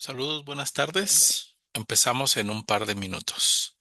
Saludos, buenas tardes. Empezamos en un par de minutos.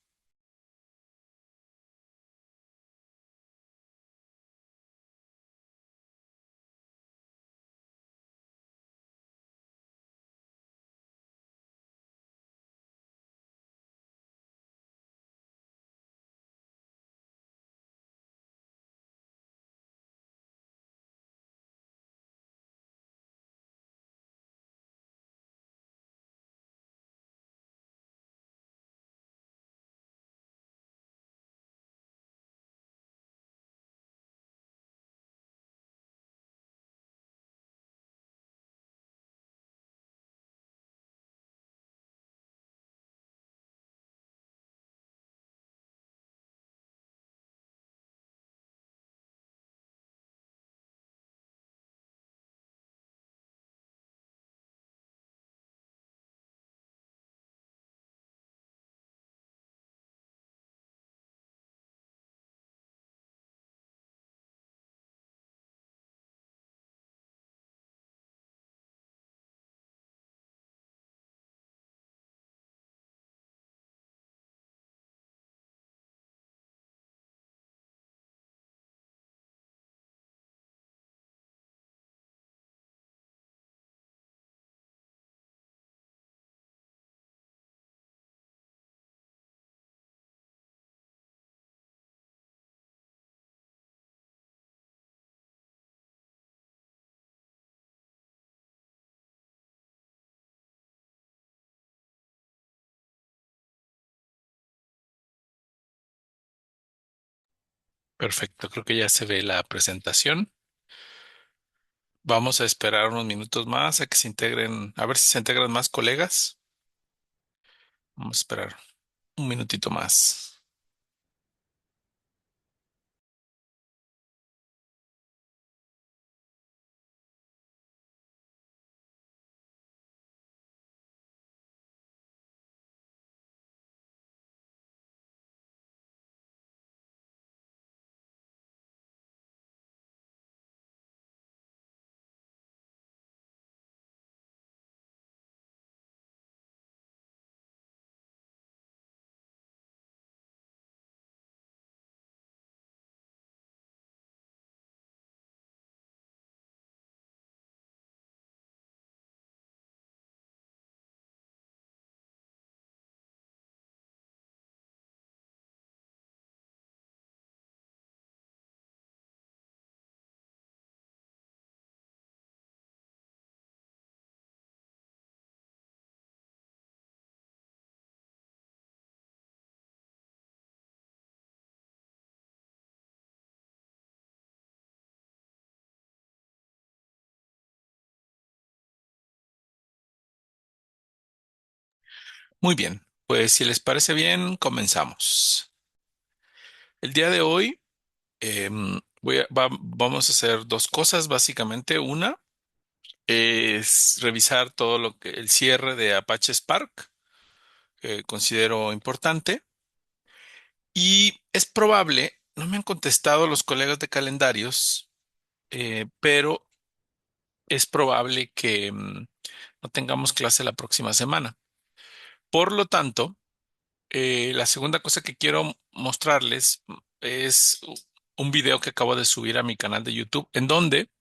Perfecto, creo que ya se ve la presentación. Vamos a esperar unos minutos más a que se integren, a ver si se integran más colegas. Vamos a esperar un minutito más. Muy bien, pues si les parece bien, comenzamos. El día de hoy vamos a hacer dos cosas, básicamente. Una es revisar todo lo que el cierre de Apache Spark, que considero importante. Y es probable, no me han contestado los colegas de calendarios, pero es probable que no tengamos clase la próxima semana. Por lo tanto, la segunda cosa que quiero mostrarles es un video que acabo de subir a mi canal de YouTube, en donde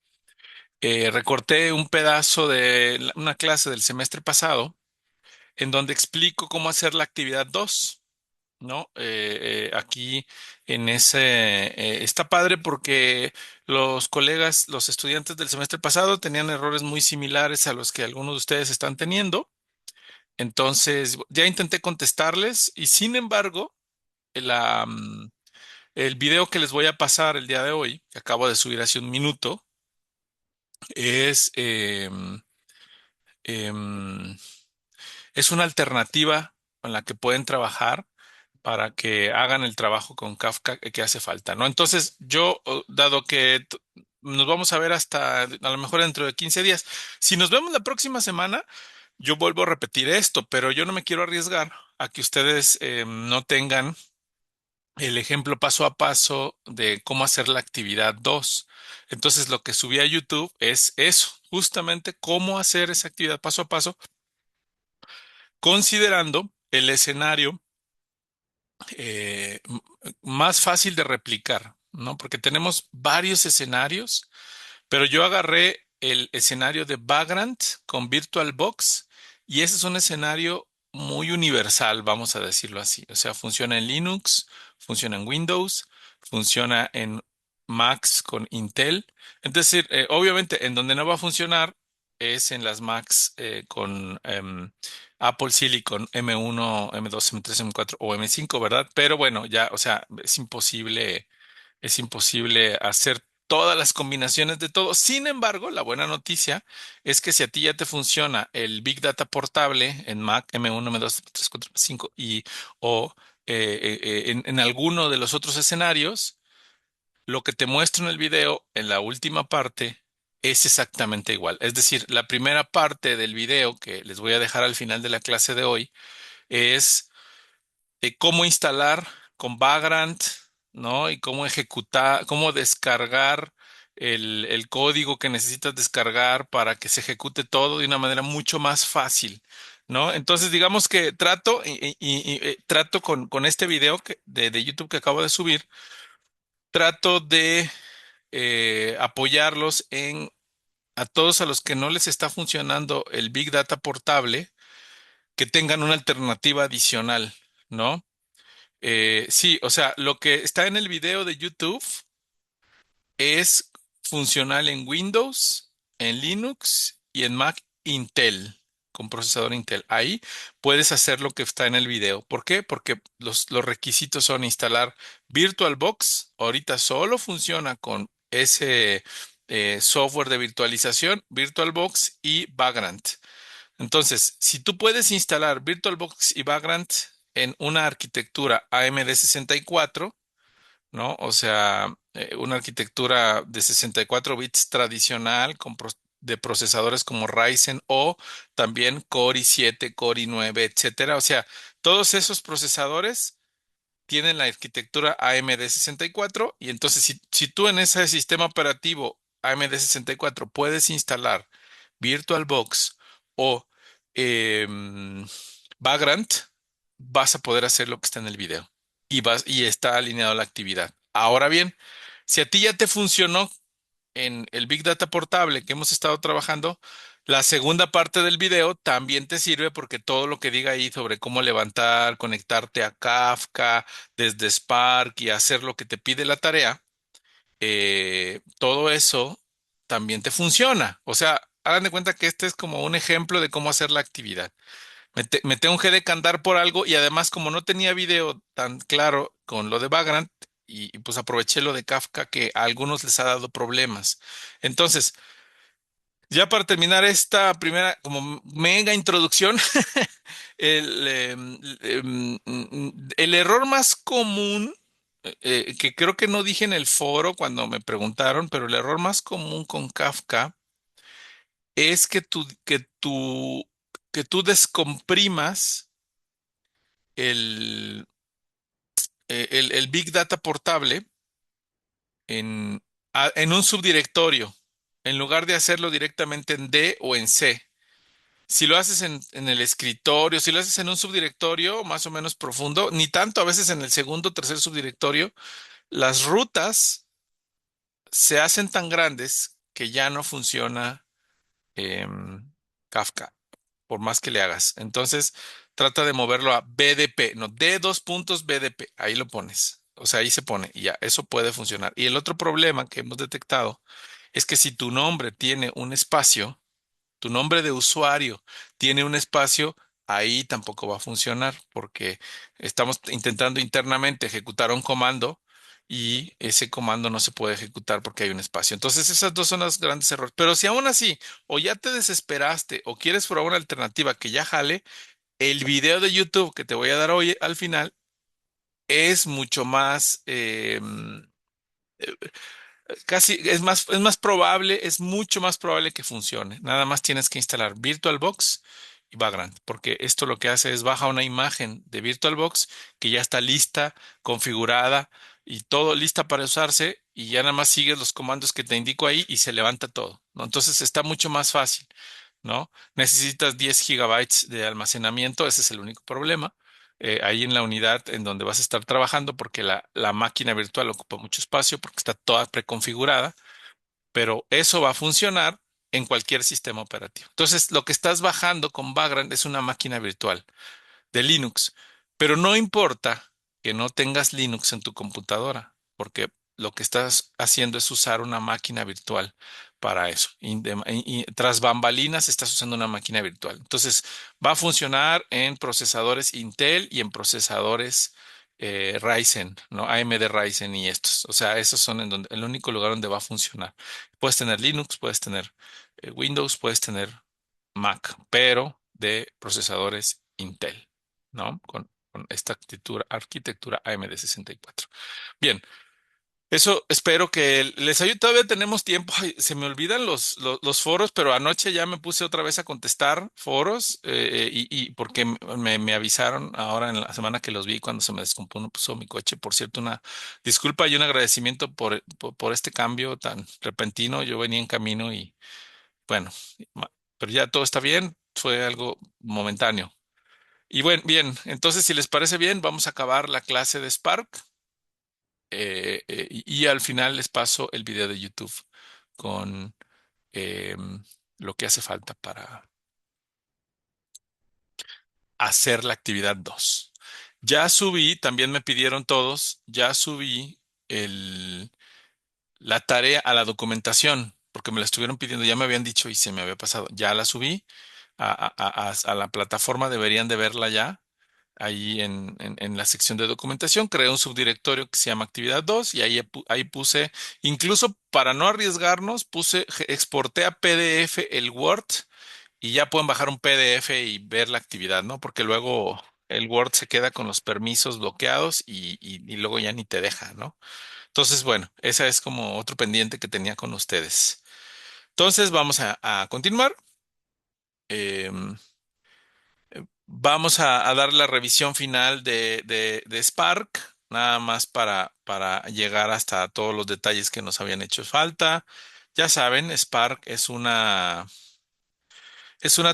recorté un pedazo de una clase del semestre pasado, en donde explico cómo hacer la actividad 2. ¿No? Aquí en ese está padre porque los colegas, los estudiantes del semestre pasado tenían errores muy similares a los que algunos de ustedes están teniendo. Entonces, ya intenté contestarles y sin embargo, el video que les voy a pasar el día de hoy, que acabo de subir hace un minuto, es, em, es una alternativa con la que pueden trabajar para que hagan el trabajo con Kafka que hace falta, ¿no? Entonces, yo, dado que nos vamos a ver hasta a lo mejor dentro de 15 días, si nos vemos la próxima semana, yo vuelvo a repetir esto, pero yo no me quiero arriesgar a que ustedes no tengan el ejemplo paso a paso de cómo hacer la actividad 2. Entonces, lo que subí a YouTube es eso, justamente cómo hacer esa actividad paso a paso considerando el escenario eh, m- más fácil de replicar, ¿no? Porque tenemos varios escenarios, pero yo agarré el escenario de Vagrant con VirtualBox y ese es un escenario muy universal, vamos a decirlo así. O sea, funciona en Linux, funciona en Windows, funciona en Macs con Intel. Es decir, obviamente en donde no va a funcionar es en las Macs con Apple Silicon M1, M2, M3, M4 o M5, ¿verdad? Pero bueno, ya, o sea, es imposible hacer todas las combinaciones de todo. Sin embargo, la buena noticia es que si a ti ya te funciona el Big Data portable en Mac M1, M2, M3, M4, M5 y o en alguno de los otros escenarios, lo que te muestro en el video, en la última parte, es exactamente igual. Es decir, la primera parte del video que les voy a dejar al final de la clase de hoy es cómo instalar con Vagrant, ¿no? Y cómo ejecutar, cómo descargar el código que necesitas descargar para que se ejecute todo de una manera mucho más fácil, ¿no? Entonces, digamos que trato trato con este video de YouTube que acabo de subir, trato de apoyarlos en a todos a los que no les está funcionando el Big Data portable, que tengan una alternativa adicional, ¿no? Sí, o sea, lo que está en el video de YouTube es funcional en Windows, en Linux y en Mac Intel, con procesador Intel. Ahí puedes hacer lo que está en el video. ¿Por qué? Porque los requisitos son instalar VirtualBox. Ahorita solo funciona con ese software de virtualización, VirtualBox y Vagrant. Entonces, si tú puedes instalar VirtualBox y Vagrant en una arquitectura AMD 64, ¿no? O sea, una arquitectura de 64 bits tradicional de procesadores como Ryzen o también Core i7, Core i9, etcétera. O sea, todos esos procesadores tienen la arquitectura AMD 64 y entonces si tú en ese sistema operativo AMD 64 puedes instalar VirtualBox o em, Vagrant, vas a poder hacer lo que está en el video y está alineado a la actividad. Ahora bien, si a ti ya te funcionó en el Big Data portable que hemos estado trabajando, la segunda parte del video también te sirve porque todo lo que diga ahí sobre cómo levantar, conectarte a Kafka desde Spark y hacer lo que te pide la tarea, todo eso también te funciona. O sea, hagan de cuenta que este es como un ejemplo de cómo hacer la actividad. Me tengo que decantar por algo y además como no tenía video tan claro con lo de Vagrant pues aproveché lo de Kafka que a algunos les ha dado problemas. Entonces, ya para terminar esta primera como mega introducción, el error más común que creo que no dije en el foro cuando me preguntaron, pero el error más común con Kafka es que tú descomprimas el, el Big Data portable en, en un subdirectorio, en lugar de hacerlo directamente en D o en C. Si lo haces en el escritorio, si lo haces en un subdirectorio más o menos profundo, ni tanto a veces en el segundo o tercer subdirectorio, las rutas se hacen tan grandes que ya no funciona Kafka, por más que le hagas. Entonces, trata de moverlo a BDP, no, D dos puntos BDP, ahí lo pones. O sea, ahí se pone y ya, eso puede funcionar. Y el otro problema que hemos detectado es que si tu nombre tiene un espacio, tu nombre de usuario tiene un espacio, ahí tampoco va a funcionar porque estamos intentando internamente ejecutar un comando y ese comando no se puede ejecutar porque hay un espacio. Entonces, esas dos son los grandes errores. Pero si aún así, o ya te desesperaste o quieres probar una alternativa que ya jale, el video de YouTube que te voy a dar hoy al final es mucho más, casi es más probable, es mucho más probable que funcione. Nada más tienes que instalar VirtualBox y Vagrant, porque esto lo que hace es baja una imagen de VirtualBox que ya está lista, configurada y todo lista para usarse y ya nada más sigues los comandos que te indico ahí y se levanta todo, ¿no? Entonces está mucho más fácil. ¿no? Necesitas 10 gigabytes de almacenamiento, ese es el único problema. Ahí en la unidad en donde vas a estar trabajando, porque la máquina virtual ocupa mucho espacio, porque está toda preconfigurada, pero eso va a funcionar en cualquier sistema operativo. Entonces, lo que estás bajando con Vagrant es una máquina virtual de Linux, pero no importa que no tengas Linux en tu computadora, porque lo que estás haciendo es usar una máquina virtual para eso. Tras bambalinas estás usando una máquina virtual. Entonces, va a funcionar en procesadores Intel y en procesadores Ryzen, ¿no? AMD Ryzen y estos. O sea, esos son en donde, el único lugar donde va a funcionar. Puedes tener Linux, puedes tener Windows, puedes tener Mac, pero de procesadores Intel, ¿no? Con esta arquitectura AMD 64. Bien, eso espero que les ayude. Todavía tenemos tiempo. Ay, se me olvidan los foros, pero anoche ya me puse otra vez a contestar foros y porque me avisaron ahora en la semana que los vi cuando se me descompuso mi coche. Por cierto, una disculpa y un agradecimiento por este cambio tan repentino. Yo venía en camino y bueno, ma- pero ya todo está bien. Fue algo momentáneo. Y bueno, bien, entonces si les parece bien, vamos a acabar la clase de Spark y al final les paso el video de YouTube con lo que hace falta para hacer la actividad 2. Ya subí, también me pidieron todos, ya subí el, la tarea a la documentación, porque me la estuvieron pidiendo, ya me habían dicho y se me había pasado, ya la subí a la plataforma, deberían de verla ya. Ahí en la sección de documentación, creé un subdirectorio que se llama Actividad 2 y ahí puse, incluso para no arriesgarnos, exporté a PDF el Word y ya pueden bajar un PDF y ver la actividad, ¿no? Porque luego el Word se queda con los permisos bloqueados y luego ya ni te deja, ¿no? Entonces, bueno, esa es como otro pendiente que tenía con ustedes. Entonces, vamos a continuar. Em, Vamos a dar la revisión final de Spark, nada más para llegar hasta todos los detalles que nos habían hecho falta. Ya saben, Spark es una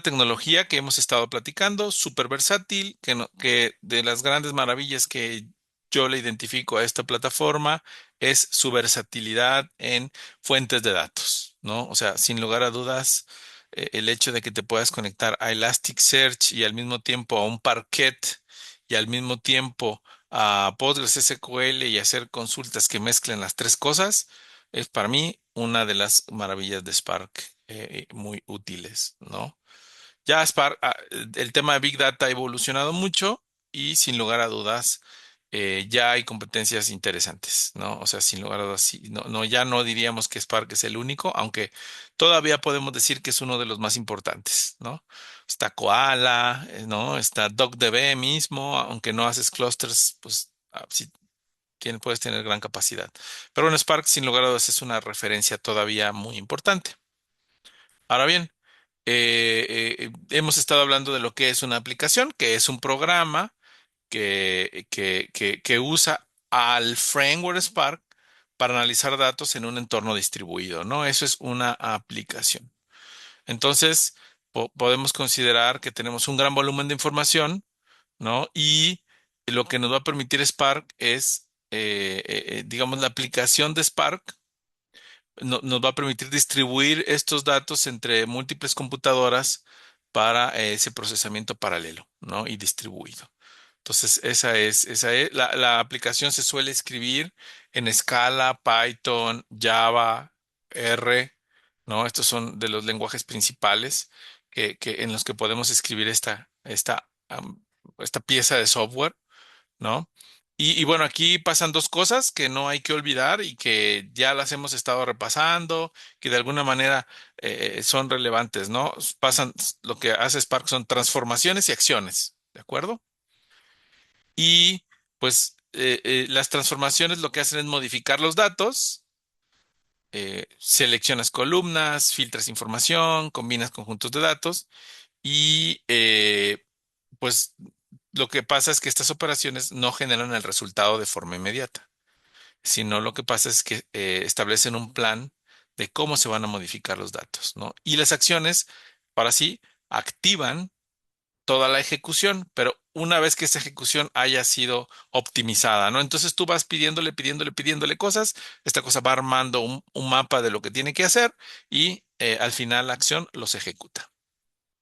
tecnología que hemos estado platicando, súper versátil, que de las grandes maravillas que yo le identifico a esta plataforma es su versatilidad en fuentes de datos, ¿no? O sea, sin lugar a dudas, el hecho de que te puedas conectar a Elasticsearch y al mismo tiempo a un Parquet y al mismo tiempo a PostgreSQL y hacer consultas que mezclen las tres cosas, es para mí una de las maravillas de Spark muy útiles, ¿no? Ya Spark, el tema de Big Data ha evolucionado mucho y sin lugar a dudas ya hay competencias interesantes, ¿no? O sea, sin lugar a dudas, sí, ya no diríamos que Spark es el único, aunque todavía podemos decir que es uno de los más importantes, ¿no? Está Koala, ¿no? Está DocDB mismo, aunque no haces clusters, pues sí puedes tener gran capacidad. Pero bueno, Spark sin lugar a dudas es una referencia todavía muy importante. Ahora bien, hemos estado hablando de lo que es una aplicación, que es un programa que usa al framework Spark para analizar datos en un entorno distribuido, ¿no? Eso es una aplicación. Entonces, podemos considerar que tenemos un gran volumen de información, ¿no? Y lo que nos va a permitir Spark es, digamos, la aplicación de Spark nos va a permitir distribuir estos datos entre múltiples computadoras para ese procesamiento paralelo, ¿no? Y distribuido. Entonces, la aplicación se suele escribir en Scala, Python, Java, R, ¿no? Estos son de los lenguajes principales en los que podemos escribir esta pieza de software, ¿no? Y bueno, aquí pasan dos cosas que no hay que olvidar y que ya las hemos estado repasando, que de alguna manera son relevantes, ¿no? Lo que hace Spark son transformaciones y acciones, ¿de acuerdo? Y pues las transformaciones lo que hacen es modificar los datos, seleccionas columnas, filtras información, combinas conjuntos de datos y pues lo que pasa es que estas operaciones no generan el resultado de forma inmediata, sino lo que pasa es que establecen un plan de cómo se van a modificar los datos, ¿no? Y las acciones Ahora sí, activan toda la ejecución, pero una vez que esa ejecución haya sido optimizada, ¿no? Entonces tú vas pidiéndole cosas, esta cosa va armando un mapa de lo que tiene que hacer y al final la acción los ejecuta,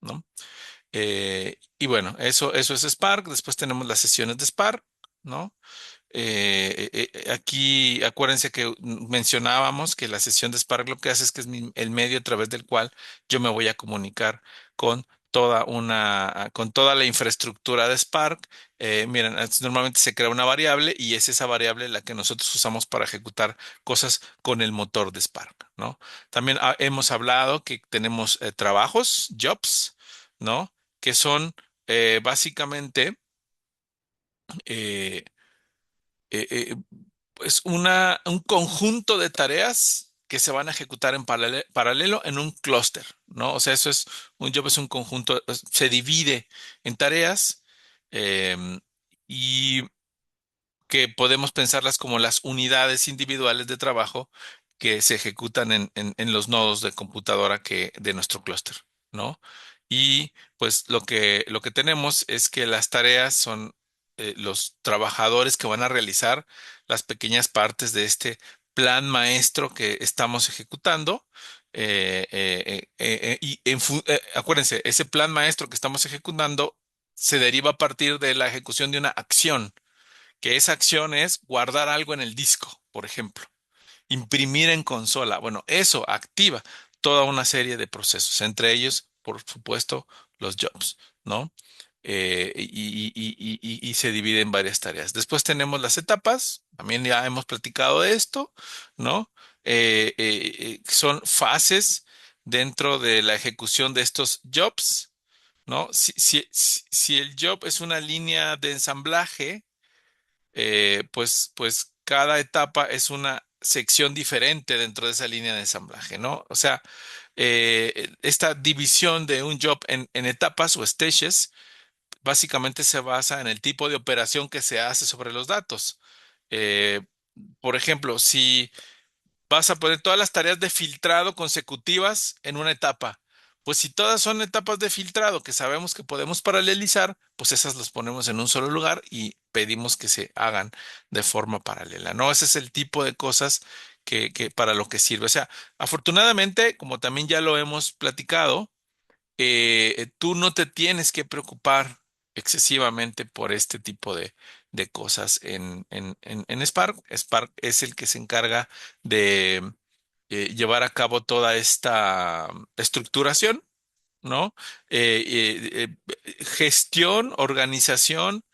¿no? Y bueno, eso es Spark. Después tenemos las sesiones de Spark, ¿no? Aquí acuérdense que mencionábamos que la sesión de Spark lo que hace es que es el medio a través del cual yo me voy a comunicar con con toda la infraestructura de Spark. Miren, normalmente se crea una variable y es esa variable la que nosotros usamos para ejecutar cosas con el motor de Spark, ¿no? También hemos hablado que tenemos trabajos, jobs, ¿no? Que son básicamente eh, eh, es un conjunto de tareas que se van a ejecutar en paralelo en un clúster, ¿no? O sea, un job es un conjunto, se divide en tareas em, y que podemos pensarlas como las unidades individuales de trabajo que se ejecutan en los nodos de computadora de nuestro clúster, ¿no? Y pues lo que tenemos es que las tareas son los trabajadores que van a realizar las pequeñas partes de este plan maestro que estamos ejecutando. Acuérdense, ese plan maestro que estamos ejecutando se deriva a partir de la ejecución de una acción, que esa acción es guardar algo en el disco, por ejemplo, imprimir en consola. Bueno, eso activa toda una serie de procesos, entre ellos, por supuesto, los jobs, ¿no? Y se divide en varias tareas. Después tenemos las etapas, también ya hemos platicado de esto, ¿no? Son fases dentro de la ejecución de estos jobs, ¿no? Si el job es una línea de ensamblaje, pues cada etapa es una sección diferente dentro de esa línea de ensamblaje, ¿no? O sea, esta división de un job en etapas o stages básicamente se basa en el tipo de operación que se hace sobre los datos. Eh, por ejemplo, si vas a poner todas las tareas de filtrado consecutivas en una etapa. Pues si todas son etapas de filtrado que sabemos que podemos paralelizar, pues esas las ponemos en un solo lugar y pedimos que se hagan de forma paralela, ¿no? Ese es el tipo de cosas que para lo que sirve. O sea, afortunadamente, como también ya lo hemos platicado, tú no te tienes que preocupar excesivamente por este tipo de cosas en Spark. Spark es el que se encarga de llevar a cabo toda esta estructuración, ¿no? Gestión, organización,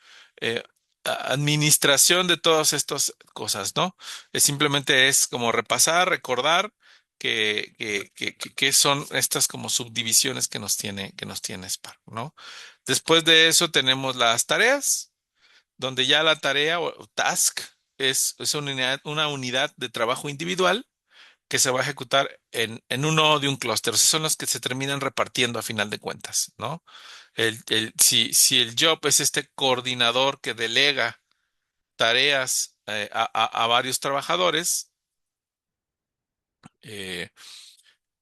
eh, administración de todas estas cosas, ¿no? Simplemente es como repasar, recordar que son estas como subdivisiones que nos tiene Spark, ¿no? Después de eso tenemos las tareas, donde ya la tarea o task es una unidad de trabajo individual que se va a ejecutar en un nodo de un clúster. O sea, son los que se terminan repartiendo a final de cuentas, ¿no? Si el job es este coordinador que delega tareas a varios trabajadores,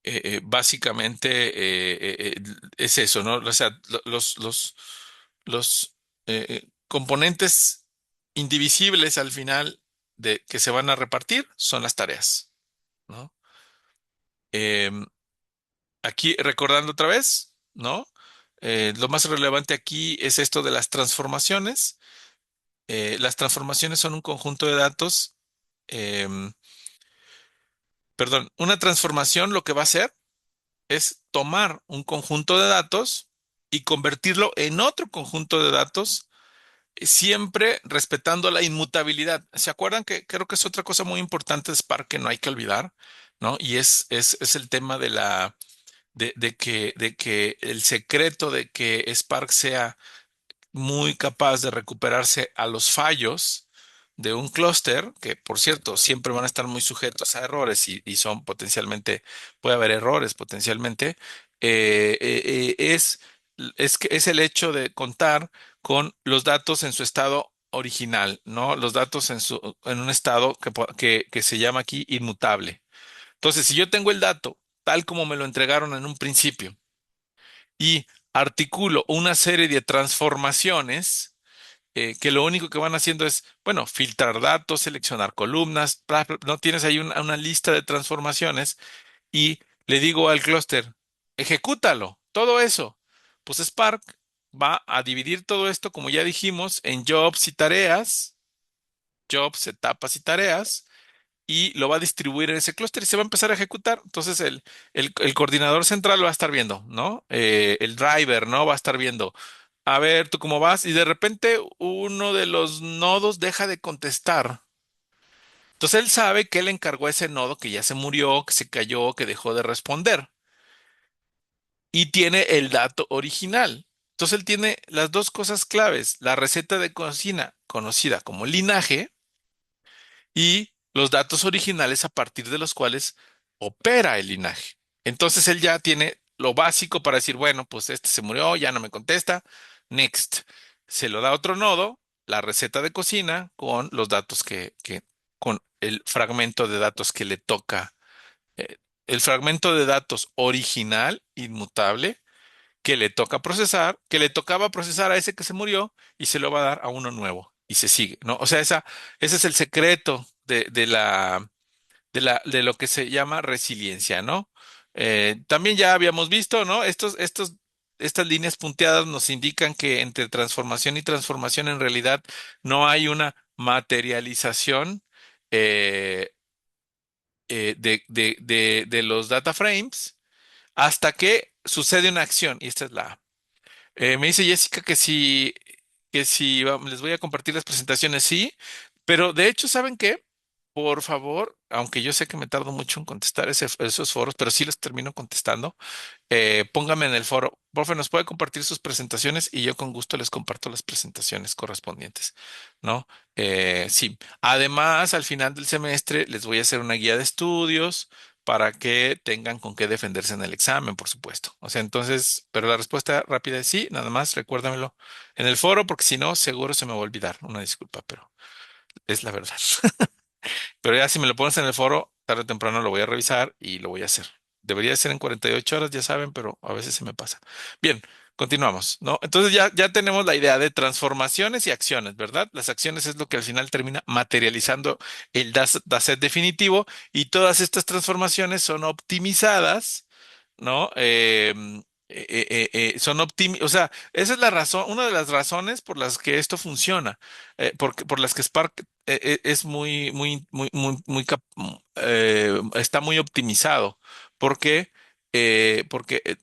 eh, básicamente es eso, ¿no? O sea, los componentes indivisibles al final que se van a repartir son las tareas, ¿no? Em, Aquí recordando otra vez, ¿no? Lo más relevante aquí es esto de las transformaciones. Las transformaciones son un conjunto de datos. em, Perdón, una transformación lo que va a hacer es tomar un conjunto de datos y convertirlo en otro conjunto de datos, siempre respetando la inmutabilidad. ¿Se acuerdan que creo que es otra cosa muy importante de Spark que no hay que olvidar, ¿no? Y es el tema de que el secreto de que Spark sea muy capaz de recuperarse a los fallos de un clúster, que por cierto siempre van a estar muy sujetos a errores y son potencialmente, puede haber errores potencialmente, es el hecho de contar con los datos en su estado original, ¿no? Los datos en un estado que se llama aquí inmutable. Entonces, si yo tengo el dato tal como me lo entregaron en un principio, y articulo una serie de transformaciones que lo único que van haciendo es, bueno, filtrar datos, seleccionar columnas, no tienes ahí una lista de transformaciones y le digo al clúster, ejecútalo, todo eso. Pues Spark va a dividir todo esto, como ya dijimos, en jobs y tareas, jobs, etapas y tareas, y lo va a distribuir en ese clúster y se va a empezar a ejecutar. Entonces el coordinador central va a estar viendo, ¿no? El driver, ¿no? Va a estar viendo. A ver, ¿tú cómo vas? Y de repente uno de los nodos deja de contestar. Entonces él sabe que él encargó a ese nodo que ya se murió, que se cayó, que dejó de responder. Y tiene el dato original. Entonces él tiene las dos cosas claves, la receta de cocina conocida como linaje y los datos originales a partir de los cuales opera el linaje. Entonces él ya tiene lo básico para decir, bueno, pues este se murió, ya no me contesta, next. Se lo da a otro nodo, la receta de cocina con los datos con el fragmento de datos que le toca, eh, el fragmento de datos original, inmutable que le toca procesar, que le tocaba procesar a ese que se murió y se lo va a dar a uno nuevo y se sigue, ¿no? O sea, ese es el secreto de lo que se llama resiliencia, ¿no? También ya habíamos visto, ¿no? Estas líneas punteadas nos indican que entre transformación y transformación en realidad no hay una materialización eh, de los data frames hasta que sucede una acción, y esta es la me dice Jessica les voy a compartir las presentaciones, sí, pero de hecho, ¿saben qué? Por favor, aunque yo sé que me tardo mucho en contestar esos foros, pero sí los termino contestando. Póngame en el foro. Profe, ¿nos puede compartir sus presentaciones? Y yo con gusto les comparto las presentaciones correspondientes, ¿no? Sí. Además, al final del semestre les voy a hacer una guía de estudios para que tengan con qué defenderse en el examen, por supuesto. O sea, entonces, pero la respuesta rápida es sí, nada más recuérdamelo en el foro, porque si no, seguro se me va a olvidar. Una disculpa, pero es la verdad. Pero ya si me lo pones en el foro, tarde o temprano lo voy a revisar y lo voy a hacer. Debería ser en 48 horas, ya saben, pero a veces se me pasa. Bien, continuamos, ¿no? Entonces ya tenemos la idea de transformaciones y acciones, ¿verdad? Las acciones es lo que al final termina materializando el dataset definitivo y todas estas transformaciones son optimizadas, ¿no? O sea, esa es la razón, una de las razones por las que esto funciona, por las que Spark es está muy optimizado. ¿Por qué? Porque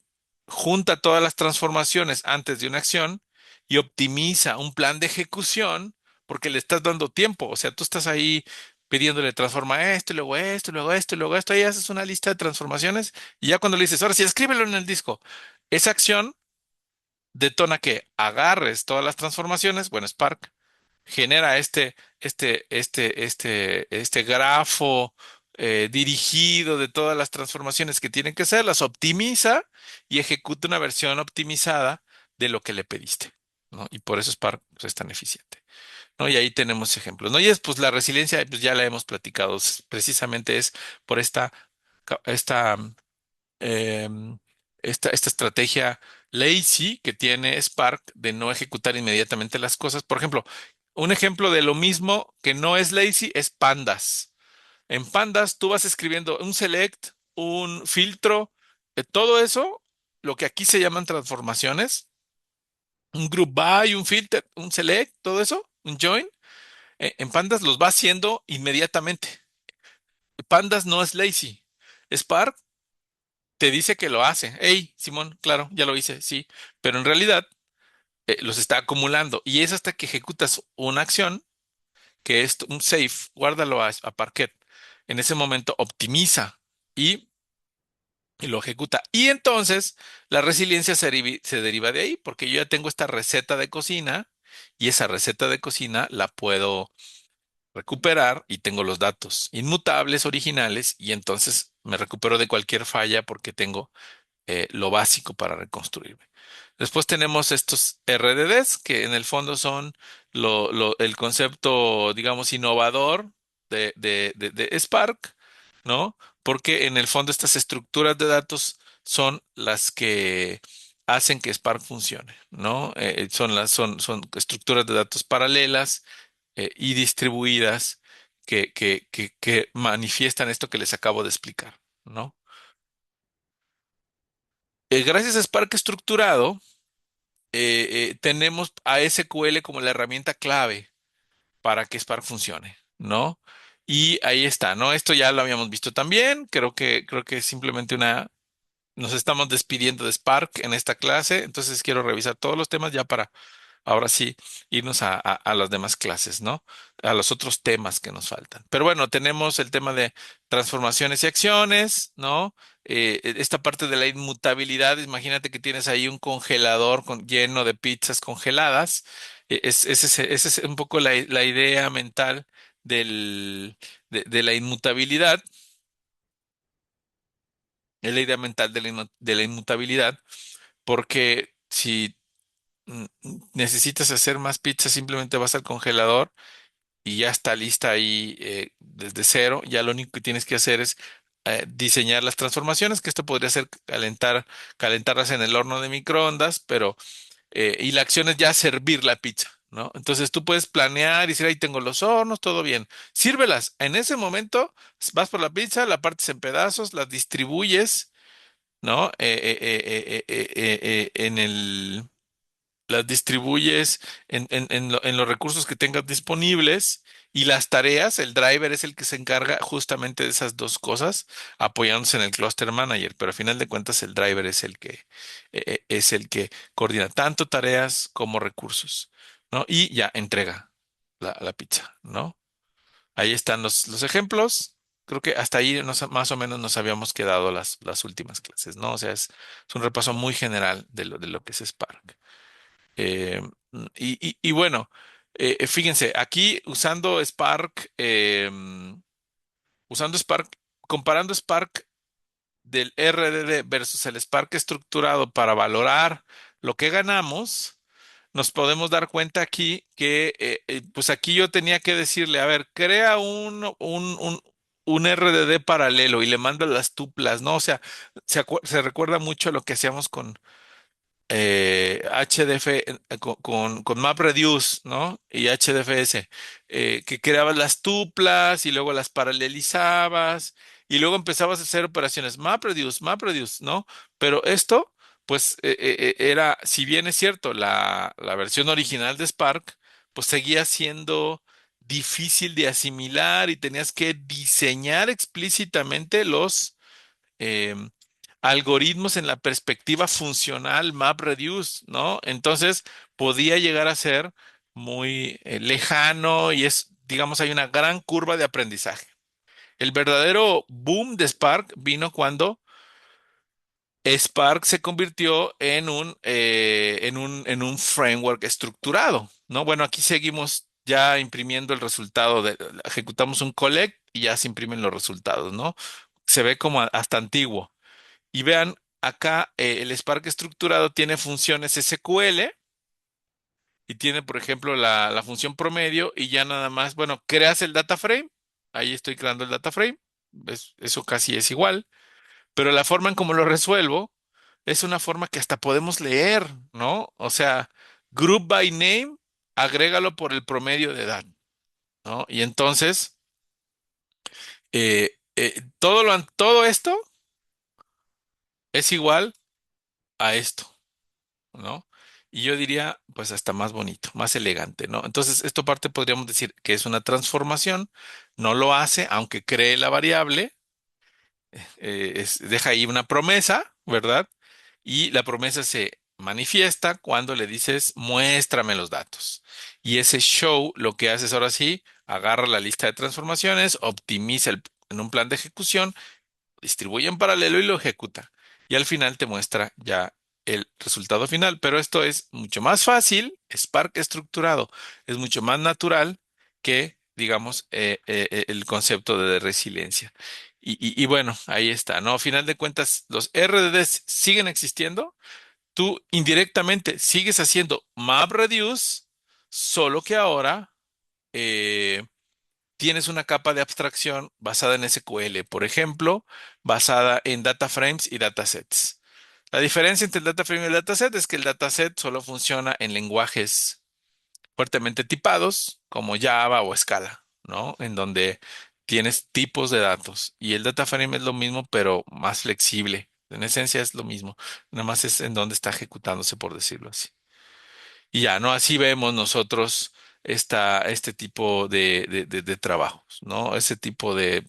junta todas las transformaciones antes de una acción y optimiza un plan de ejecución porque le estás dando tiempo. O sea, tú estás ahí pidiéndole transforma esto, y luego esto, y luego esto, y luego esto, ahí haces una lista de transformaciones y ya cuando le dices, ahora sí, escríbelo en el disco, esa acción detona que agarres todas las transformaciones, bueno, Spark genera este grafo dirigido de todas las transformaciones que tienen que ser, las optimiza y ejecuta una versión optimizada de lo que le pediste, ¿no? Y por eso Spark pues, es tan eficiente, ¿no? Y ahí tenemos ejemplos, ¿no? Y es pues la resiliencia, pues ya la hemos platicado, precisamente es por esta em, esta estrategia lazy que tiene Spark de no ejecutar inmediatamente las cosas. Por ejemplo, un ejemplo de lo mismo que no es lazy es Pandas. En Pandas tú vas escribiendo un select, un filtro, todo eso, lo que aquí se llaman transformaciones, un group by, un filter, un select, todo eso, un join, en Pandas los va haciendo inmediatamente. Pandas no es lazy. Spark te dice que lo hace. Hey, Simón, claro, ya lo hice, sí, pero en realidad los está acumulando y es hasta que ejecutas una acción que es un save, guárdalo a Parquet. En ese momento optimiza y, y lo ejecuta. Y entonces la resiliencia se deriva de ahí porque yo ya tengo esta receta de cocina y esa receta de cocina la puedo recuperar y tengo los datos inmutables originales y entonces me recupero de cualquier falla porque tengo lo básico para reconstruirme. Después tenemos estos RDDs, que en el fondo son el concepto, digamos, innovador de Spark, ¿no? Porque en el fondo estas estructuras de datos son las que hacen que Spark funcione, ¿no? Son estructuras de datos paralelas y distribuidas que manifiestan esto que les acabo de explicar, ¿no? Gracias a Spark estructurado, tenemos a SQL como la herramienta clave para que Spark funcione, ¿no? Y ahí está, ¿no? Esto ya lo habíamos visto también. Creo que es simplemente nos estamos despidiendo de Spark en esta clase, entonces quiero revisar todos los temas ya para ahora sí irnos a las demás clases, ¿no? A los otros temas que nos faltan. Pero bueno, tenemos el tema de transformaciones y acciones, ¿no? Esta parte de la inmutabilidad, imagínate que tienes ahí un congelador lleno de pizzas congeladas. Ese es un poco la idea mental de la inmutabilidad, es la idea mental de la inmutabilidad, porque si necesitas hacer más pizzas, simplemente vas al congelador y ya está lista ahí desde cero. Ya lo único que tienes que hacer es diseñar las transformaciones, que esto podría ser calentarlas en el horno de microondas, pero y la acción es ya servir la pizza, ¿no? Entonces tú puedes planear y decir, ahí tengo los hornos, todo bien. Sírvelas. En ese momento vas por la pizza, la partes en pedazos, las distribuyes, ¿no? En el las distribuyes en los recursos que tengas disponibles y las tareas, el driver es el que se encarga justamente de esas dos cosas, apoyándose en el Cluster Manager, pero al final de cuentas el driver es el que coordina tanto tareas como recursos, ¿no? Y ya entrega la pizza, ¿no? Ahí están los ejemplos. Creo que hasta ahí más o menos nos habíamos quedado las últimas clases, ¿no? O sea, es un repaso muy general de lo que es Spark. Eh, y bueno, fíjense, aquí usando Spark, comparando Spark del RDD versus el Spark estructurado para valorar lo que ganamos, nos podemos dar cuenta aquí que, pues aquí yo tenía que decirle, a ver, crea un RDD paralelo y le manda las tuplas, ¿no? O sea, se recuerda mucho a lo que hacíamos con HDF con MapReduce, ¿no? Y HDFS, que creabas las tuplas y luego las paralelizabas y luego empezabas a hacer operaciones MapReduce, ¿no? Pero esto, pues, era, si bien es cierto, la versión original de Spark, pues seguía siendo difícil de asimilar y tenías que diseñar explícitamente los em, algoritmos en la perspectiva funcional MapReduce, ¿no? Entonces podía llegar a ser muy lejano y digamos, hay una gran curva de aprendizaje. El verdadero boom de Spark vino cuando Spark se convirtió en un framework estructurado, ¿no? Bueno, aquí seguimos ya imprimiendo el resultado ejecutamos un collect y ya se imprimen los resultados, ¿no? Se ve como hasta antiguo. Y vean, acá el Spark estructurado tiene funciones SQL y tiene, por ejemplo, la función promedio y ya nada más, bueno, creas el data frame. Ahí estoy creando el data frame. Eso casi es igual. Pero la forma en cómo lo resuelvo es una forma que hasta podemos leer, ¿no? O sea, group by name, agrégalo por el promedio de edad, ¿no? Y entonces, todo esto es igual a esto. ¿No? Y yo diría, pues hasta más bonito, más elegante, ¿no? Entonces, esto parte podríamos decir que es una transformación, no lo hace, aunque cree la variable, deja ahí una promesa, ¿verdad? Y la promesa se manifiesta cuando le dices, muéstrame los datos. Y ese show lo que hace es ahora sí, agarra la lista de transformaciones, optimiza en un plan de ejecución, distribuye en paralelo y lo ejecuta. Y al final te muestra ya el resultado final. Pero esto es mucho más fácil, Spark estructurado, es mucho más natural que, digamos, el concepto de resiliencia. Y bueno, ahí está, ¿no? A final de cuentas, los RDDs siguen existiendo. Tú indirectamente sigues haciendo MapReduce, solo que ahora tienes una capa de abstracción basada en SQL, por ejemplo, basada en data frames y datasets. La diferencia entre el data frame y el dataset es que el dataset solo funciona en lenguajes fuertemente tipados como Java o Scala, ¿no? En donde tienes tipos de datos y el data frame es lo mismo, pero más flexible. En esencia es lo mismo, nada más es en donde está ejecutándose, por decirlo así. Y ya, ¿no? Así vemos nosotros este tipo de trabajos, ¿no? Ese tipo de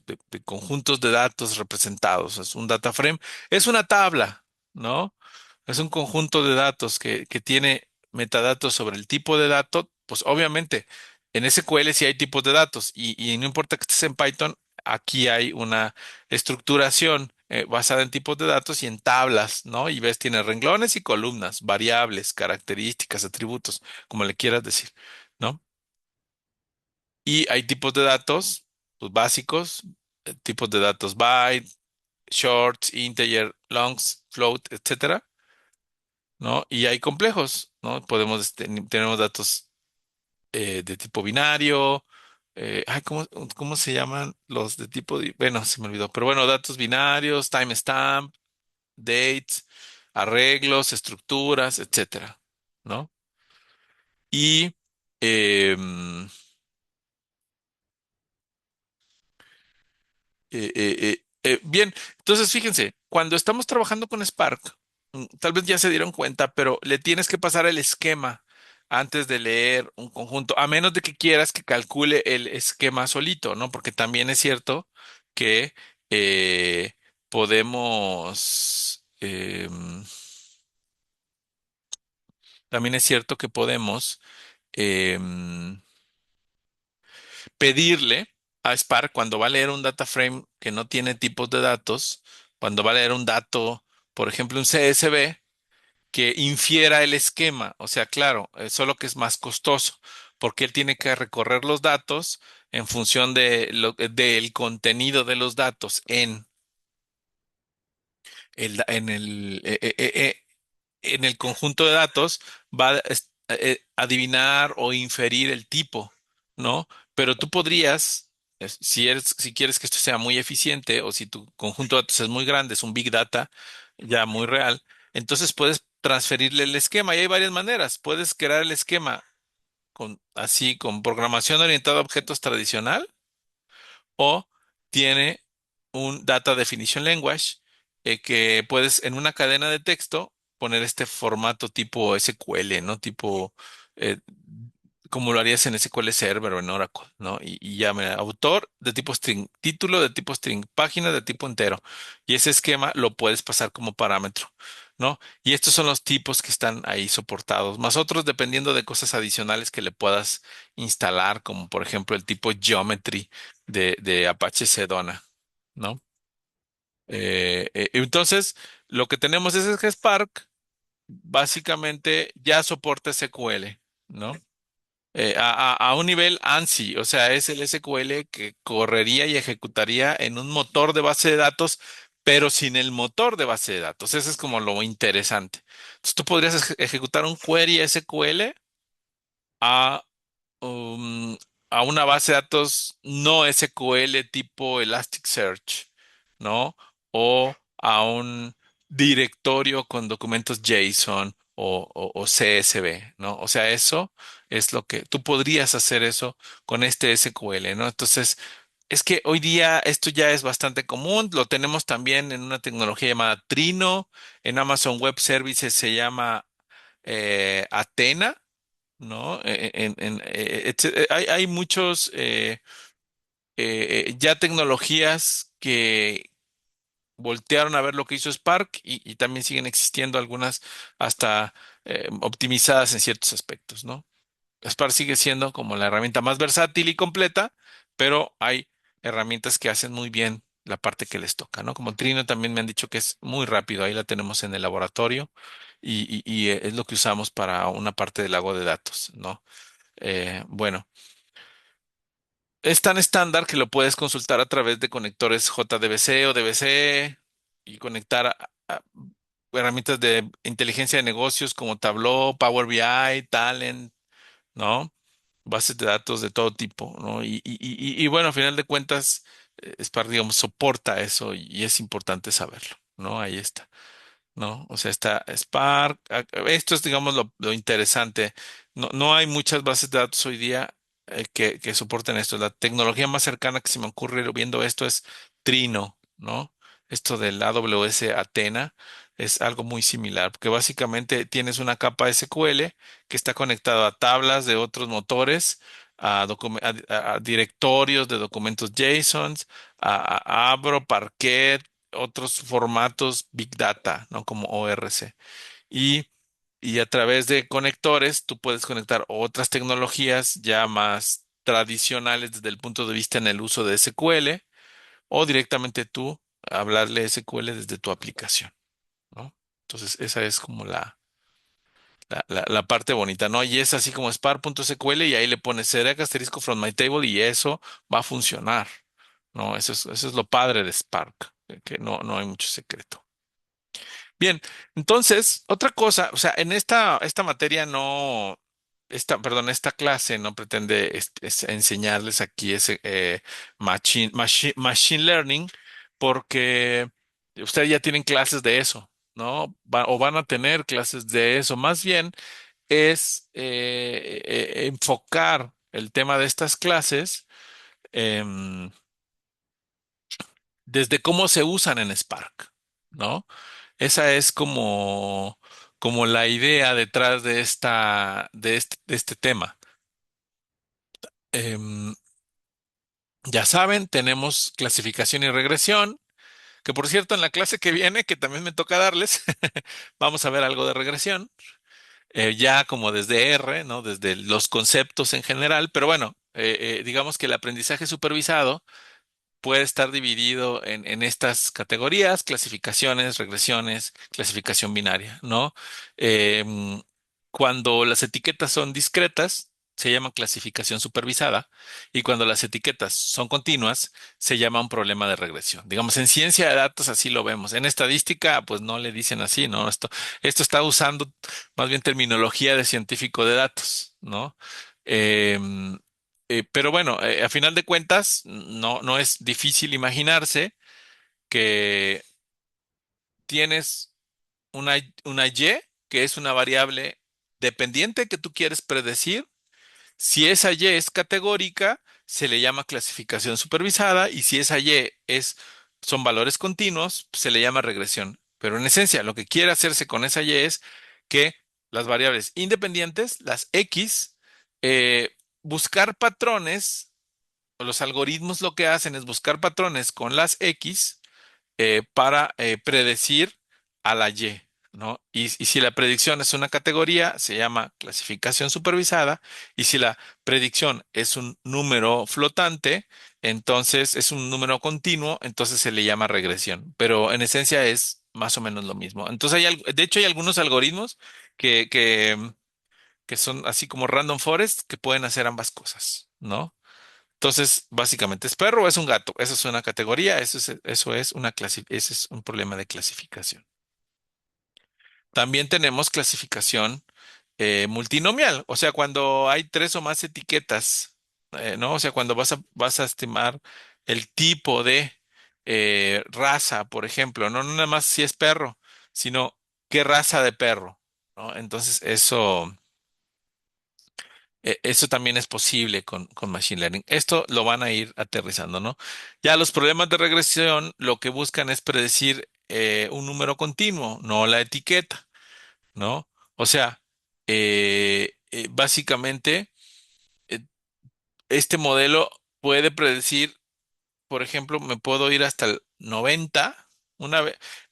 conjuntos de datos representados. Es un data frame, es una tabla, ¿no? Es un conjunto de datos que tiene metadatos sobre el tipo de dato. Pues obviamente en SQL sí hay tipos de datos y no importa que estés en Python, aquí hay una estructuración basada en tipos de datos y en tablas, ¿no? Y ves, tiene renglones y columnas, variables, características, atributos, como le quieras decir, ¿no? Y hay tipos de datos, pues básicos, tipos de datos byte, shorts, integer, longs, float, etcétera, ¿no? Y hay complejos, ¿no? Tenemos datos de tipo binario. ¿Cómo se llaman los de tipo? Bueno, se me olvidó. Pero bueno, datos binarios, timestamp, dates, arreglos, estructuras, etcétera, ¿no? Y em, bien, entonces fíjense, cuando estamos trabajando con Spark, tal vez ya se dieron cuenta, pero le tienes que pasar el esquema antes de leer un conjunto, a menos de que quieras que calcule el esquema solito, ¿no? Porque también es cierto que podemos, también es cierto que podemos em, pedirle a Spark cuando va a leer un data frame que no tiene tipos de datos, cuando va a leer un dato, por ejemplo, un CSV, que infiera el esquema. O sea, claro, solo que es más costoso, porque él tiene que recorrer los datos en función del contenido de los datos en el conjunto de datos va a adivinar o inferir el tipo, ¿no? Pero tú podrías, si quieres que esto sea muy eficiente o si tu conjunto de datos es muy grande, es un big data ya muy real, entonces puedes transferirle el esquema y hay varias maneras. Puedes crear el esquema con programación orientada a objetos tradicional o tiene un Data Definition Language que puedes en una cadena de texto poner este formato tipo SQL, ¿no? Tipo, eh, como lo harías en SQL Server o en Oracle, ¿no? Y ya, mira, autor de tipo string, título de tipo string, página de tipo entero. Y ese esquema lo puedes pasar como parámetro, ¿no? Y estos son los tipos que están ahí soportados, más otros dependiendo de cosas adicionales que le puedas instalar, como por ejemplo el tipo geometry de Apache Sedona, ¿no? Entonces, lo que tenemos es que Spark básicamente ya soporta SQL, ¿no? A un nivel ANSI, o sea, es el SQL que correría y ejecutaría en un motor de base de datos, pero sin el motor de base de datos. Eso es como lo interesante. Entonces, tú podrías ejecutar un query SQL a um, a una base de datos no SQL tipo Elasticsearch, ¿no? O a un directorio con documentos JSON o CSV, ¿no? O sea, eso es lo que tú podrías hacer eso con este SQL, ¿no? Entonces, es que hoy día esto ya es bastante común, lo tenemos también en una tecnología llamada Trino, en Amazon Web Services se llama Athena, ¿no? Hay muchos ya tecnologías que voltearon a ver lo que hizo Spark y también siguen existiendo algunas hasta optimizadas en ciertos aspectos, ¿no? Spark sigue siendo como la herramienta más versátil y completa, pero hay herramientas que hacen muy bien la parte que les toca, ¿no? Como Trino también me han dicho que es muy rápido, ahí la tenemos en el laboratorio y es lo que usamos para una parte del lago de datos, ¿no? Bueno, es tan estándar que lo puedes consultar a través de conectores JDBC o DBC y conectar a herramientas de inteligencia de negocios como Tableau, Power BI, Talent, ¿no? Bases de datos de todo tipo, ¿no? Y bueno, a final de cuentas, Spark, digamos, soporta eso y es importante saberlo, ¿no? Ahí está. ¿no? O sea, está Spark. Esto es, digamos, lo interesante. No, no hay muchas bases de datos hoy día que soporten esto. La tecnología más cercana que se me ocurre viendo esto es Trino, ¿no? Esto del AWS Athena es algo muy similar, porque básicamente tienes una capa SQL que está conectada a tablas de otros motores, a directorios de documentos JSON, a Avro, Parquet, otros formatos Big Data, ¿no? Como ORC. Y, y a través de conectores, tú puedes conectar otras tecnologías ya más tradicionales desde el punto de vista en el uso de SQL o directamente tú hablarle SQL desde tu aplicación, ¿no? Entonces, esa es como la parte bonita, ¿no? Y es así como spark.sql y ahí le pones select asterisco from my table y eso va a funcionar, ¿no? Eso es lo padre de Spark, que no hay mucho secreto. Bien, entonces, otra cosa, o sea, en esta materia no, perdón, esta clase no pretende enseñarles aquí ese machine learning, porque ustedes ya tienen clases de eso, ¿no? O van a tener clases de eso. Más bien es enfocar el tema de estas clases em, desde cómo se usan en Spark, ¿no? Esa es como la idea detrás de este tema. Em, ya saben, tenemos clasificación y regresión, que por cierto, en la clase que viene, que también me toca darles, vamos a ver algo de regresión, ya como desde R, ¿no? Desde los conceptos en general, pero bueno, digamos que el aprendizaje supervisado puede estar dividido en estas categorías: clasificaciones, regresiones, clasificación binaria, ¿no? Em, Cuando las etiquetas son discretas, se llama clasificación supervisada, y cuando las etiquetas son continuas, se llama un problema de regresión. Digamos, en ciencia de datos así lo vemos. En estadística, pues no le dicen así, ¿no? Esto está usando más bien terminología de científico de datos, ¿no? Em, pero bueno, a final de cuentas, no es difícil imaginarse que tienes una Y, que es una variable dependiente que tú quieres predecir. Si esa Y es categórica, se le llama clasificación supervisada, y si esa son valores continuos, se le llama regresión. Pero en esencia, lo que quiere hacerse con esa Y es que las variables independientes, las X, buscar patrones. Los algoritmos lo que hacen es buscar patrones con las X para predecir a la Y, ¿no? Y si la predicción es una categoría, se llama clasificación supervisada, y si la predicción es un número flotante, entonces es un número continuo, entonces se le llama regresión, pero en esencia es más o menos lo mismo. Entonces, de hecho, hay algunos algoritmos que, que, que son así como random forest que pueden hacer ambas cosas, ¿no? Entonces, básicamente, ¿es perro o es un gato? Eso es una categoría, ese es un problema de clasificación. También tenemos clasificación multinomial, o sea, cuando hay tres o más etiquetas, ¿no? O sea, cuando vas a estimar el tipo de raza, por ejemplo, no nada más si es perro, sino qué raza de perro, ¿no? Entonces, eso también es posible con Machine Learning. Esto lo van a ir aterrizando, ¿no? Ya los problemas de regresión lo que buscan es predecir un número continuo, no la etiqueta, ¿no? O sea, básicamente, eh, este modelo puede predecir, por ejemplo, me puedo ir hasta el 90.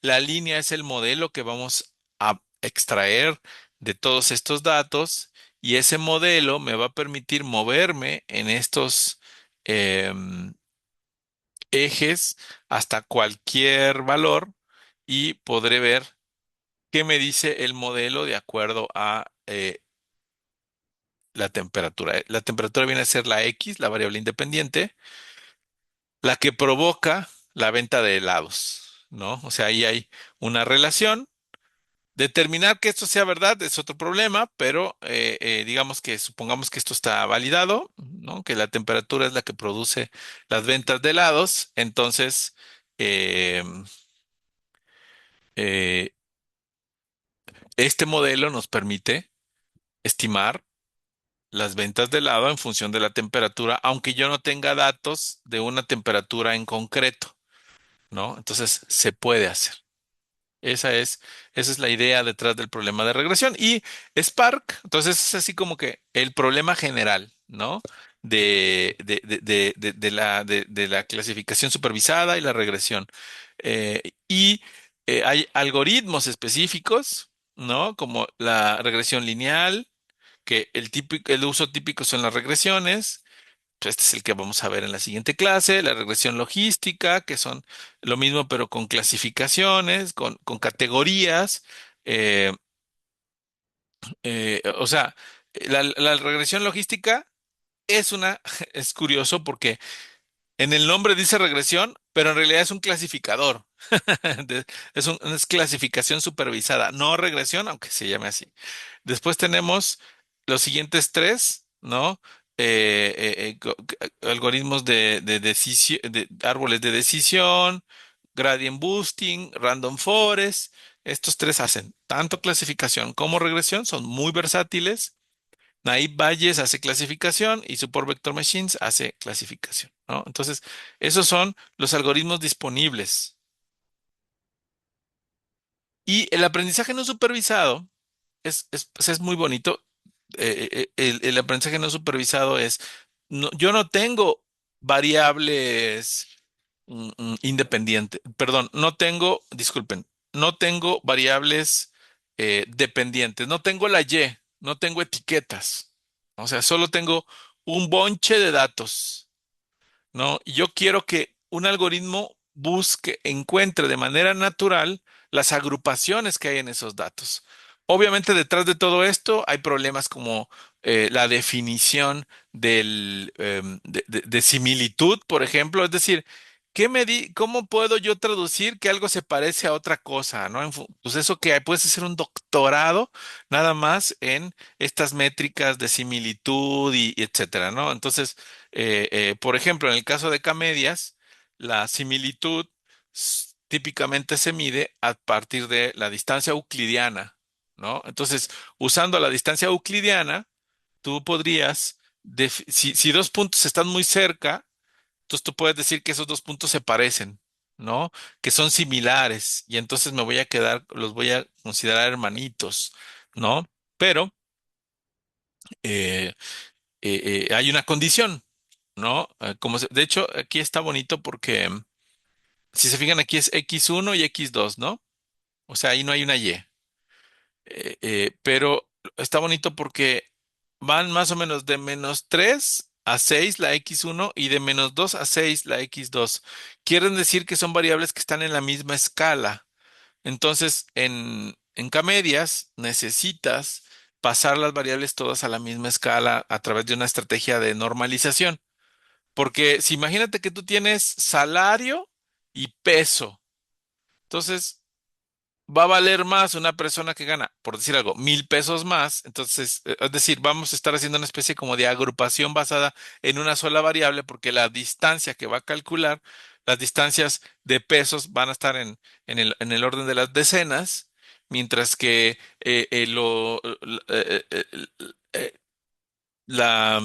La línea es el modelo que vamos a extraer de todos estos datos, y ese modelo me va a permitir moverme en estos em, ejes hasta cualquier valor, y podré ver qué me dice el modelo de acuerdo a la temperatura. La temperatura viene a ser la X, la variable independiente, la que provoca la venta de helados, ¿no? O sea, ahí hay una relación. Determinar que esto sea verdad es otro problema, pero digamos que supongamos que esto está validado, ¿no? Que la temperatura es la que produce las ventas de helados. Entonces, eh, Este modelo nos permite estimar las ventas de helado en función de la temperatura, aunque yo no tenga datos de una temperatura en concreto, ¿no? Entonces, se puede hacer. Esa es, esa es la idea detrás del problema de regresión. Y Spark, entonces es así como que el problema general, ¿no? De la clasificación supervisada y la regresión. Y hay algoritmos específicos, ¿no? Como la regresión lineal, que el uso típico son las regresiones. Este es el que vamos a ver en la siguiente clase, la regresión logística, que son lo mismo pero con clasificaciones, con categorías. eh, o sea, la regresión logística es es curioso porque en el nombre dice regresión, pero en realidad es un clasificador. Es clasificación supervisada, no regresión, aunque se llame así. Después tenemos los siguientes tres, ¿no? Algoritmos de árboles de decisión, gradient boosting, random forest. Estos tres hacen tanto clasificación como regresión, son muy versátiles. Naib Bayes hace clasificación y Support Vector Machines hace clasificación, ¿no? Entonces, esos son los algoritmos disponibles. Y el aprendizaje no supervisado pues es muy bonito. El aprendizaje no supervisado es, yo no tengo variables independientes, perdón, no tengo, disculpen, no tengo variables dependientes, no tengo la Y, no tengo etiquetas, o sea, solo tengo un bonche de datos. ¿No? Y yo quiero que un algoritmo busque, encuentre de manera natural las agrupaciones que hay en esos datos. Obviamente, detrás de todo esto hay problemas como la definición de similitud, por ejemplo. Es decir, ¿cómo puedo yo traducir que algo se parece a otra cosa, ¿no? Pues eso que hay, puedes hacer un doctorado nada más en estas métricas de similitud y etcétera, ¿no? Entonces, por ejemplo, en el caso de Camedias, la similitud típicamente se mide a partir de la distancia euclidiana, ¿no? Entonces, usando la distancia euclidiana, tú podrías, si dos puntos están muy cerca, entonces tú puedes decir que esos dos puntos se parecen, ¿no? Que son similares, y entonces los voy a considerar hermanitos, ¿no? Pero eh, hay una condición, ¿no? De hecho, aquí está bonito porque si se fijan, aquí es X1 y X2, ¿no? O sea, ahí no hay una Y. Pero está bonito porque van más o menos de -3 a 6 la X1 y de -2 a 6 la X2. Quieren decir que son variables que están en la misma escala. Entonces, en K-medias necesitas pasar las variables todas a la misma escala a través de una estrategia de normalización. Porque si imagínate que tú tienes salario y peso, entonces va a valer más una persona que gana, por decir algo, 1,000 pesos más. Entonces, es decir, vamos a estar haciendo una especie como de agrupación basada en una sola variable, porque la distancia que va a calcular, las distancias de pesos van a estar en el orden de las decenas, mientras que eh, la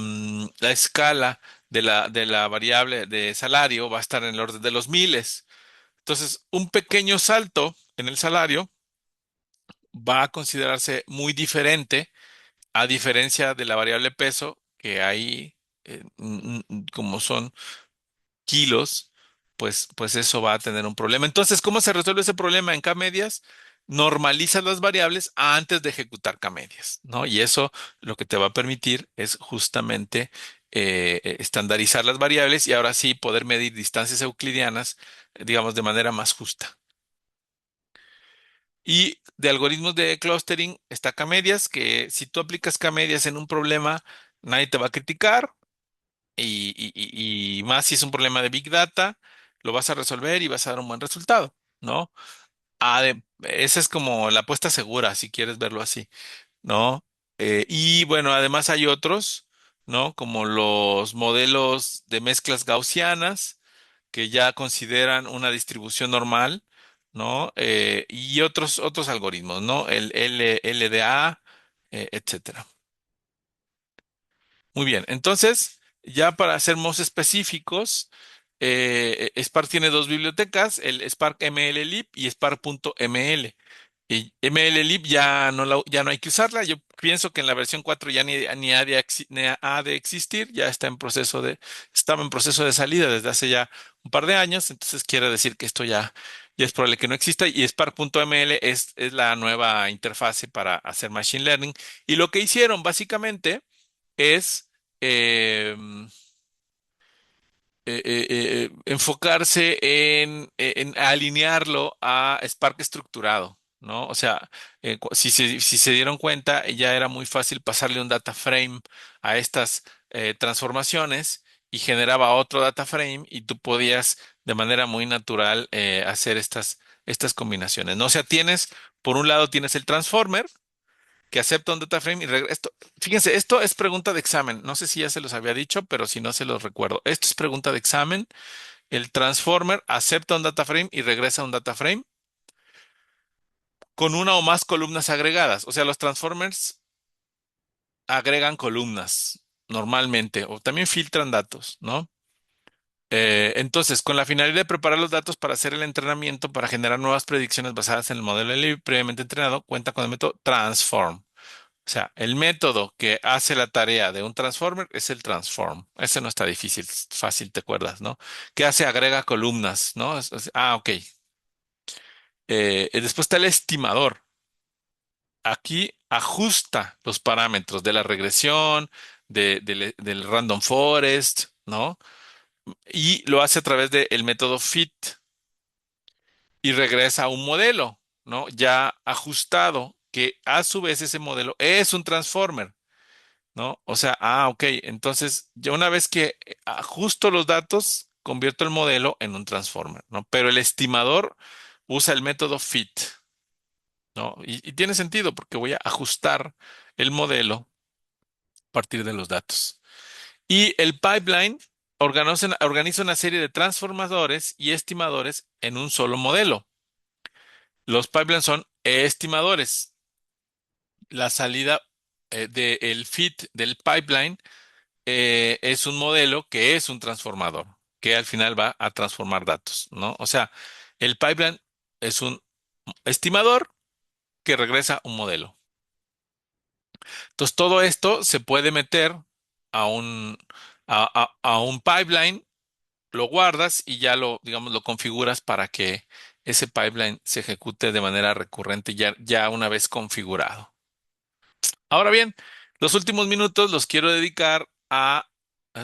escala de la variable de salario va a estar en el orden de los miles. Entonces, un pequeño salto en el salario va a considerarse muy diferente a diferencia de la variable peso, que ahí, como son kilos, pues eso va a tener un problema. Entonces, ¿cómo se resuelve ese problema en K-medias? Normalizas las variables antes de ejecutar K-medias, ¿no? Y eso lo que te va a permitir es justamente estandarizar las variables y ahora sí poder medir distancias euclidianas, digamos, de manera más justa. Y de algoritmos de clustering está K-medias, que si tú aplicas K-medias en un problema, nadie te va a criticar y más si es un problema de Big Data, lo vas a resolver y vas a dar un buen resultado, ¿no? Esa es como la apuesta segura, si quieres verlo así, ¿no? Y bueno, además hay otros, ¿no? Como los modelos de mezclas gaussianas, que ya consideran una distribución normal, ¿no? Y otros algoritmos, ¿no? El LDA, etcétera. Muy bien, entonces, ya para ser más específicos, Spark tiene dos bibliotecas, el Spark MLlib y Spark.ml. Y MLlib ya no hay que usarla. Yo pienso que en la versión 4 ya ni ha de existir, ya estaba en proceso de salida desde hace ya un par de años, entonces quiere decir que esto ya es probable que no exista y Spark.ml es la nueva interfase para hacer Machine Learning. Y lo que hicieron básicamente es em, enfocarse en alinearlo a Spark estructurado, ¿no? O sea, si se dieron cuenta, ya era muy fácil pasarle un data frame a estas transformaciones y generaba otro data frame y tú podías de manera muy natural hacer estas combinaciones, ¿no? O sea, por un lado tienes el transformer, que acepta un data frame y regresa. Fíjense, esto es pregunta de examen. No sé si ya se los había dicho, pero si no se los recuerdo. Esto es pregunta de examen. El transformer acepta un data frame y regresa un data frame con una o más columnas agregadas. O sea, los transformers agregan columnas normalmente o también filtran datos, ¿no? Entonces, con la finalidad de preparar los datos para hacer el entrenamiento, para generar nuevas predicciones basadas en el modelo previamente entrenado, cuenta con el método transform. O sea, el método que hace la tarea de un transformer es el transform. Ese no está difícil, fácil, te acuerdas, ¿no? ¿Qué hace? Agrega columnas, ¿no? Ok. Después está el estimador. Aquí ajusta los parámetros de la regresión, del random forest, ¿no? Y lo hace a través del método fit y regresa a un modelo, ¿no? Ya ajustado, que a su vez ese modelo es un transformer. ¿No? O sea, ok, entonces ya una vez que ajusto los datos, convierto el modelo en un transformer, ¿no? Pero el estimador usa el método fit, ¿no? Y tiene sentido porque voy a ajustar el modelo a partir de los datos. Y el pipeline organiza una serie de transformadores y estimadores en un solo modelo. Los pipelines son estimadores. La salida del fit del pipeline es un modelo que es un transformador, que al final va a transformar datos, ¿no? O sea, el pipeline es un estimador que regresa un modelo. Entonces, todo esto se puede meter a a un pipeline, lo guardas y ya digamos, lo configuras para que ese pipeline se ejecute de manera recurrente ya una vez configurado. Ahora bien, los últimos minutos los quiero dedicar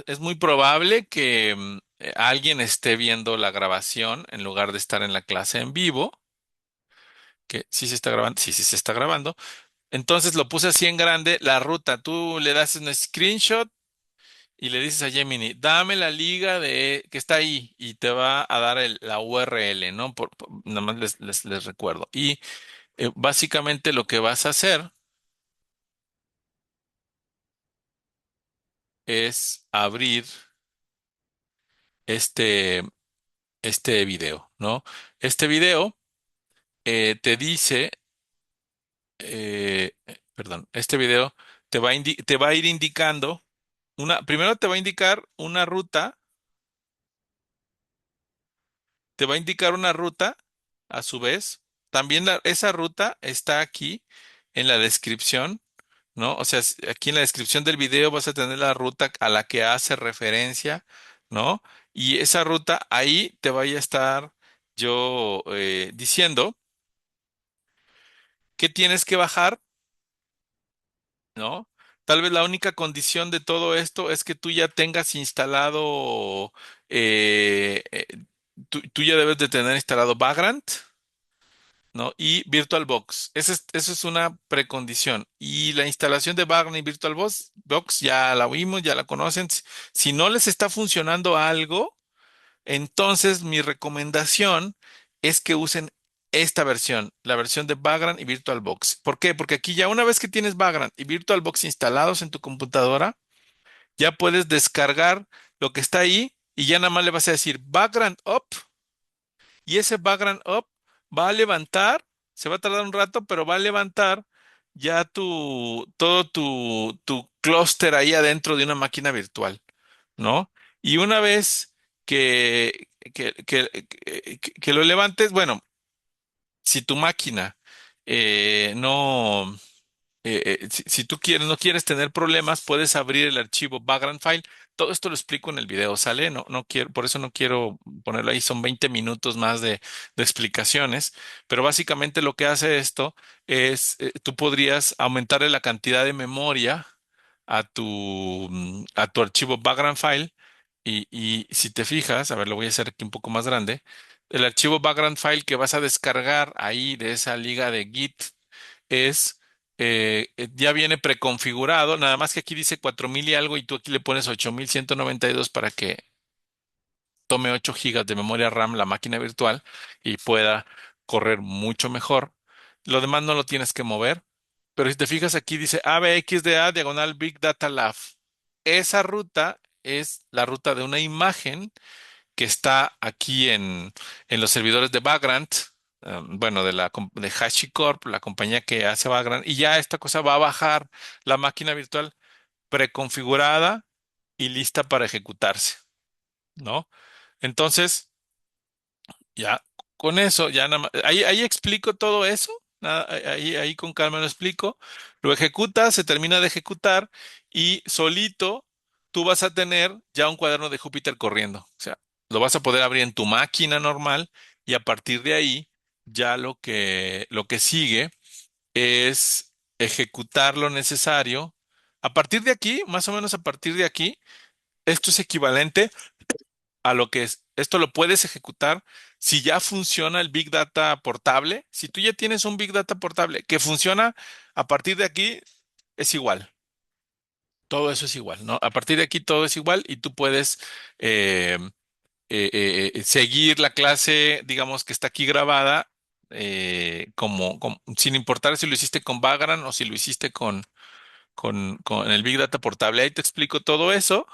es muy probable que alguien esté viendo la grabación en lugar de estar en la clase en vivo, que sí se está grabando, sí, sí se está grabando. Entonces lo puse así en grande, la ruta. Tú le das un screenshot y le dices a Gemini, dame la liga que está ahí y te va a dar la URL, ¿no? Nada más les recuerdo. Y básicamente lo que vas a hacer es abrir este video, ¿no? Este video te dice, perdón, este video te va a ir indicando primero te va a indicar una ruta, te va a indicar una ruta a su vez. También esa ruta está aquí en la descripción, ¿no? O sea, aquí en la descripción del video vas a tener la ruta a la que hace referencia, ¿no? Y esa ruta ahí te vaya a estar yo diciendo que tienes que bajar, ¿no? Tal vez la única condición de todo esto es que tú ya tengas instalado, eh, eh, tú ya debes de tener instalado Vagrant, ¿no? Y VirtualBox. Eso es una precondición. Y la instalación de Vagrant y VirtualBox ya la vimos, ya la conocen. Si no les está funcionando algo, entonces, mi recomendación es que usen esta versión, la versión de Vagrant y VirtualBox. ¿Por qué? Porque aquí ya una vez que tienes Vagrant y VirtualBox instalados en tu computadora, ya puedes descargar lo que está ahí y ya nada más le vas a decir Vagrant Up y ese Vagrant Up va a levantar, se va a tardar un rato, pero va a levantar ya todo tu clúster ahí adentro de una máquina virtual, ¿no? Y una vez que lo levantes, bueno, si tu máquina no si tú quieres, no quieres tener problemas, puedes abrir el archivo background file. Todo esto lo explico en el video, ¿sale? No quiero, por eso no quiero ponerlo ahí. Son 20 minutos más de explicaciones. Pero básicamente lo que hace esto es, tú podrías aumentarle la cantidad de memoria a tu archivo background file. Y si te fijas, a ver, lo voy a hacer aquí un poco más grande. El archivo background file que vas a descargar ahí de esa liga de Git es ya viene preconfigurado, nada más que aquí dice 4000 y algo y tú aquí le pones 8192 para que tome 8 gigas de memoria RAM la máquina virtual y pueda correr mucho mejor. Lo demás no lo tienes que mover, pero si te fijas aquí dice ABXDA diagonal Big Data Lab. Esa ruta es la ruta de una imagen que está aquí en los servidores de Vagrant, bueno, de HashiCorp, la compañía que hace Vagrant, y ya esta cosa va a bajar la máquina virtual preconfigurada y lista para ejecutarse, ¿no? Entonces, ya con eso, ya nada más, ahí explico todo eso, ahí con calma lo explico, lo ejecutas, se termina de ejecutar y solito tú vas a tener ya un cuaderno de Júpiter corriendo. O sea, lo vas a poder abrir en tu máquina normal y a partir de ahí ya lo que sigue es ejecutar lo necesario. A partir de aquí, más o menos a partir de aquí, esto es equivalente a lo que es. Esto lo puedes ejecutar si ya funciona el Big Data portable. Si tú ya tienes un Big Data portable que funciona, a partir de aquí es igual. Todo eso es igual, ¿no? A partir de aquí todo es igual y tú puedes eh, seguir la clase, digamos que está aquí grabada, sin importar si lo hiciste con Vagrant o si lo hiciste con el Big Data portable. Ahí te explico todo eso,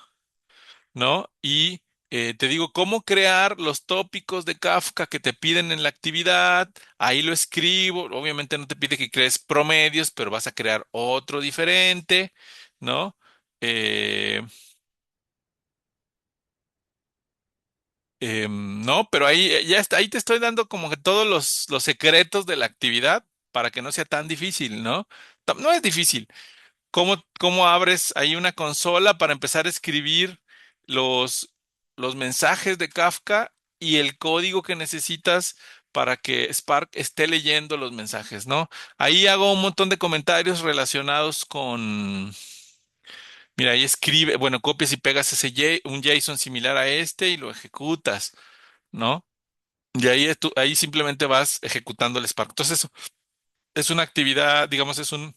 ¿no? Y te digo cómo crear los tópicos de Kafka que te piden en la actividad. Ahí lo escribo. Obviamente no te pide que crees promedios, pero vas a crear otro diferente, ¿no? Eh, no, pero ahí ya está, ahí te estoy dando como que todos los secretos de la actividad para que no sea tan difícil, ¿no? No es difícil. ¿Cómo abres ahí una consola para empezar a escribir los, los mensajes de Kafka y el código que necesitas para que Spark esté leyendo los mensajes, ¿no? Ahí hago un montón de comentarios relacionados con, mira, ahí escribe, bueno, copias y pegas un JSON similar a este y lo ejecutas, ¿no? Y ahí, ahí simplemente vas ejecutando el Spark. Entonces, eso es una actividad, digamos, es un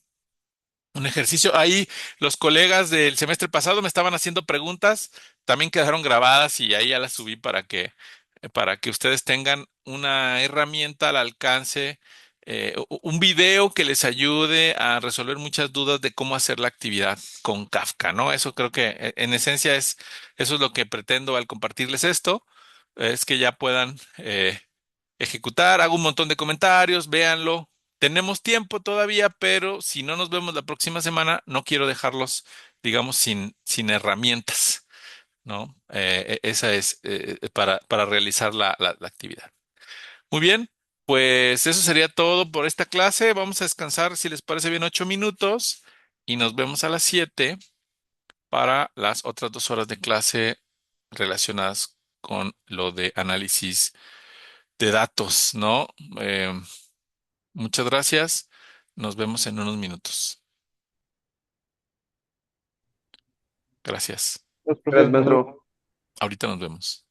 ejercicio. Ahí los colegas del semestre pasado me estaban haciendo preguntas, también quedaron grabadas y ahí ya las subí para que ustedes tengan una herramienta al alcance, un video que les ayude a resolver muchas dudas de cómo hacer la actividad con Kafka, ¿no? Eso creo que en esencia eso es lo que pretendo al compartirles esto, es que ya puedan ejecutar, hago un montón de comentarios, véanlo. Tenemos tiempo todavía, pero si no nos vemos la próxima semana, no quiero dejarlos, digamos, sin herramientas, ¿no? Esa es para realizar la actividad. Muy bien, pues eso sería todo por esta clase. Vamos a descansar, si les parece bien, 8 minutos y nos vemos a las 7 para las otras 2 horas de clase relacionadas con lo de análisis de datos, ¿no? Eh, Muchas gracias. Nos vemos en unos minutos. Gracias. Gracias, Gracias, profesor. maestro. Ahorita nos vemos.